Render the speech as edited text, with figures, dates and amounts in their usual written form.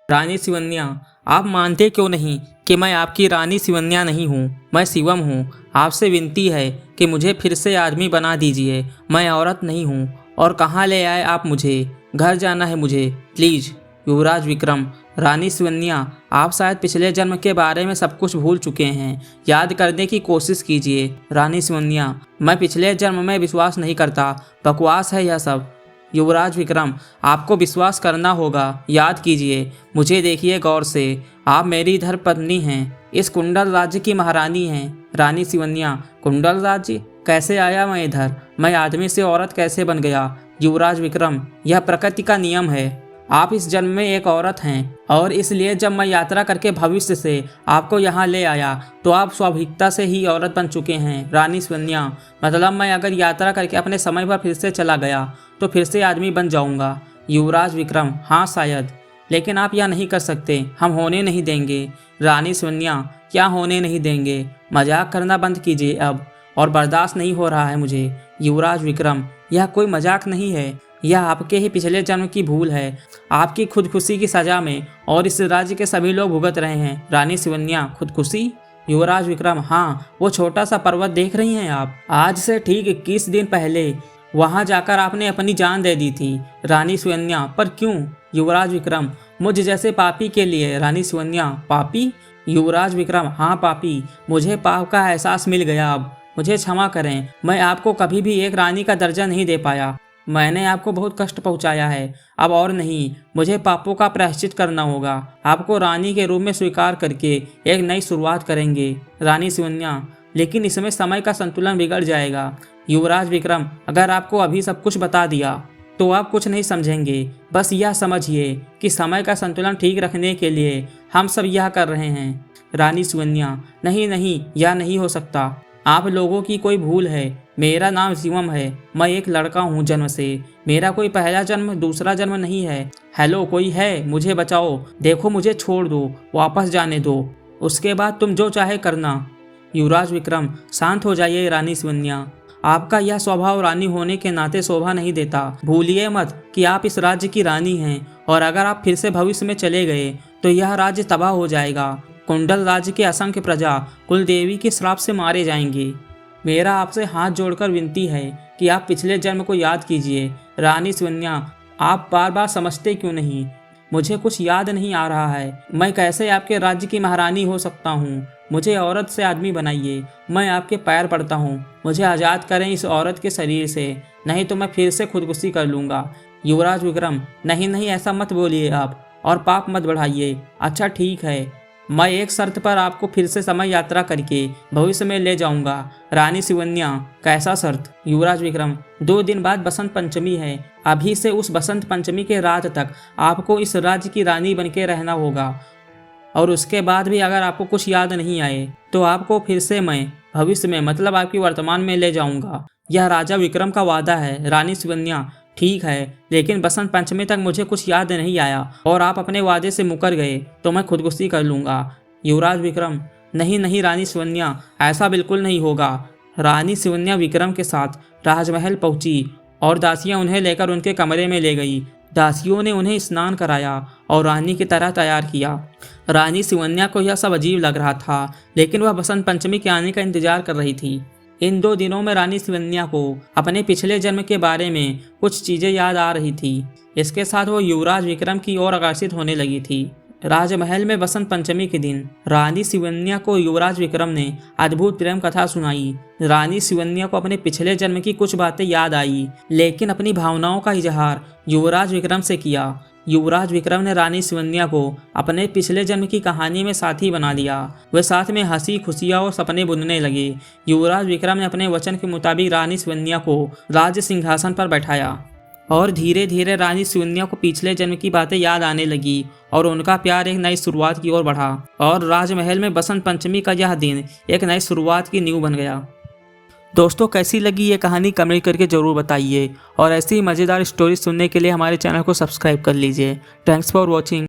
रानी शिवन्या, आप मानते क्यों नहीं कि मैं आपकी रानी शिवन्या नहीं हूँ, मैं शिवम हूँ। आपसे विनती है कि मुझे फिर से आदमी बना दीजिए, मैं औरत नहीं हूँ। और कहाँ ले आए आप मुझे? घर जाना है मुझे, प्लीज़। युवराज विक्रम, रानी शिवन्या, आप शायद पिछले जन्म के बारे में सब कुछ भूल चुके हैं, याद करने की कोशिश कीजिए। रानी शिवन्या, मैं पिछले जन्म में विश्वास नहीं करता, बकवास है यह सब। युवराज विक्रम, आपको विश्वास करना होगा, याद कीजिए, मुझे देखिए गौर से, आप मेरी धर्मपत्नी हैं, इस कुंडल राज्य की महारानी हैं। रानी शिवन्या, कुंडल राज्य? कैसे आया मैं इधर? मैं आदमी से औरत कैसे बन गया? युवराज विक्रम, यह प्रकृति का नियम है, आप इस जन्म में एक औरत हैं और इसलिए जब मैं यात्रा करके भविष्य से आपको यहाँ ले आया तो आप स्वाभाविकता से ही औरत बन चुके हैं। रानी शिवन्या, मतलब मैं अगर यात्रा करके अपने समय पर फिर से चला गया तो फिर से आदमी बन जाऊंगा। युवराज विक्रम, हाँ शायद, लेकिन आप यह नहीं कर सकते, हम होने नहीं देंगे। रानी शिवन्या, क्या होने नहीं देंगे? मजाक करना बंद कीजिए अब, और बर्दाश्त नहीं हो रहा है मुझे। युवराज विक्रम, यह कोई मजाक नहीं है, यह आपके ही पिछले जन्म की भूल है, आपकी खुदकुशी की सजा में, और इस राज्य के सभी लोग भुगत रहे हैं। रानी शिवन्या, खुदकुशी? युवराज विक्रम, हाँ, वो छोटा सा पर्वत देख रही हैं आप? आज से ठीक 21 दिन पहले वहां जाकर आपने अपनी जान दे दी थी। रानी शिवन्या, पर क्यों? युवराज विक्रम, मुझ जैसे पापी के लिए। रानी शिवन्या, पापी? युवराज विक्रम, हाँ पापी, मुझे पाप का एहसास मिल गया अब, मुझे क्षमा करें, मैं आपको कभी भी एक रानी का दर्जा नहीं दे पाया, मैंने आपको बहुत कष्ट पहुंचाया है, अब और नहीं, मुझे पापों का प्रायश्चित करना होगा, आपको रानी के रूप में स्वीकार करके एक नई शुरुआत करेंगे। रानी शिवन्या, लेकिन इसमें समय का संतुलन बिगड़ जाएगा। युवराज विक्रम, अगर आपको अभी सब कुछ बता दिया तो आप कुछ नहीं समझेंगे, बस यह समझिए कि समय का संतुलन ठीक रखने के लिए हम सब यह कर रहे हैं। रानी शिवन्या, नहीं नहीं, यह नहीं हो सकता, आप लोगों की कोई भूल है, मेरा नाम शिवम है, मैं एक लड़का हूँ जन्म से, मेरा कोई पहला जन्म दूसरा जन्म नहीं है। हेलो, कोई है? मुझे बचाओ, देखो मुझे छोड़ दो, वापस जाने दो, उसके बाद तुम जो चाहे करना। युवराज विक्रम, शांत हो जाइए रानी शिवन्या, आपका यह स्वभाव रानी होने के नाते शोभा नहीं देता, भूलिए मत कि आप इस राज्य की रानी हैं, और अगर आप फिर से भविष्य में चले गए तो यह राज्य तबाह हो जाएगा, कुंडल राज्य के असंख्य प्रजा कुलदेवी के श्राप से मारे जाएंगे। मेरा आपसे हाथ जोड़कर विनती है कि आप पिछले जन्म को याद कीजिए। रानी शिवन्या, आप बार बार समझते क्यों नहीं? मुझे कुछ याद नहीं आ रहा है, मैं कैसे आपके राज्य की महारानी हो सकता हूँ? मुझे औरत से आदमी बनाइए, मैं आपके पैर पड़ता हूँ, मुझे आज़ाद करें इस औरत के शरीर से, नहीं तो मैं फिर से खुदकुशी कर लूँगा। युवराज विक्रम, नहीं नहीं, ऐसा मत बोलिए आप, और पाप मत बढ़ाइए। अच्छा ठीक है, मैं एक शर्त पर आपको फिर से समय यात्रा करके भविष्य में ले जाऊंगा। रानी शिवन्या, कैसा शर्त? युवराज विक्रम, 2 दिन बाद बसंत पंचमी है, अभी से उस बसंत पंचमी के रात तक आपको इस राज्य की रानी बनके रहना होगा, और उसके बाद भी अगर आपको कुछ याद नहीं आए तो आपको फिर से मैं भविष्य में, मतलब आपकी वर्तमान में ले जाऊंगा। यह राजा विक्रम का वादा है। रानी शिवन्या, ठीक है, लेकिन बसंत पंचमी तक मुझे कुछ याद नहीं आया और आप अपने वादे से मुकर गए तो मैं खुदकुशी कर लूँगा। युवराज विक्रम, नहीं नहीं रानी शिवन्या, ऐसा बिल्कुल नहीं होगा। रानी शिवन्या विक्रम के साथ राजमहल पहुंची और दासियां उन्हें लेकर उनके कमरे में ले गई। दासियों ने उन्हें स्नान कराया और रानी की तरह तैयार किया। रानी शिवन्या को यह सब अजीब लग रहा था, लेकिन वह बसंत पंचमी के आने का इंतजार कर रही थी। इन 2 दिनों में रानी शिवन्या को अपने पिछले जन्म के बारे में कुछ चीज़ें याद आ रही थी। इसके साथ वो युवराज विक्रम की ओर आकर्षित होने लगी थी। राजमहल में बसंत पंचमी के दिन रानी शिवन्या को युवराज विक्रम ने अद्भुत प्रेम कथा सुनाई। रानी शिवन्या को अपने पिछले जन्म की कुछ बातें याद आई, लेकिन अपनी भावनाओं का इजहार युवराज विक्रम से किया। युवराज विक्रम ने रानी शिवन्या को अपने पिछले जन्म की कहानी में साथी बना लिया। वे साथ में हंसी खुशियाँ और सपने बुनने लगे। युवराज विक्रम ने अपने वचन के मुताबिक रानी शिवन्या को राज सिंहासन पर बैठाया, और धीरे धीरे रानी शिवन्या को पिछले जन्म की बातें याद आने लगी और उनका प्यार एक नई शुरुआत की ओर बढ़ा, और राजमहल में बसंत पंचमी का यह दिन एक नई शुरुआत की नींव बन गया। दोस्तों, कैसी लगी ये कहानी कमेंट करके ज़रूर बताइए, और ऐसी ही मज़ेदार स्टोरी सुनने के लिए हमारे चैनल को सब्सक्राइब कर लीजिए। Thanks for watching.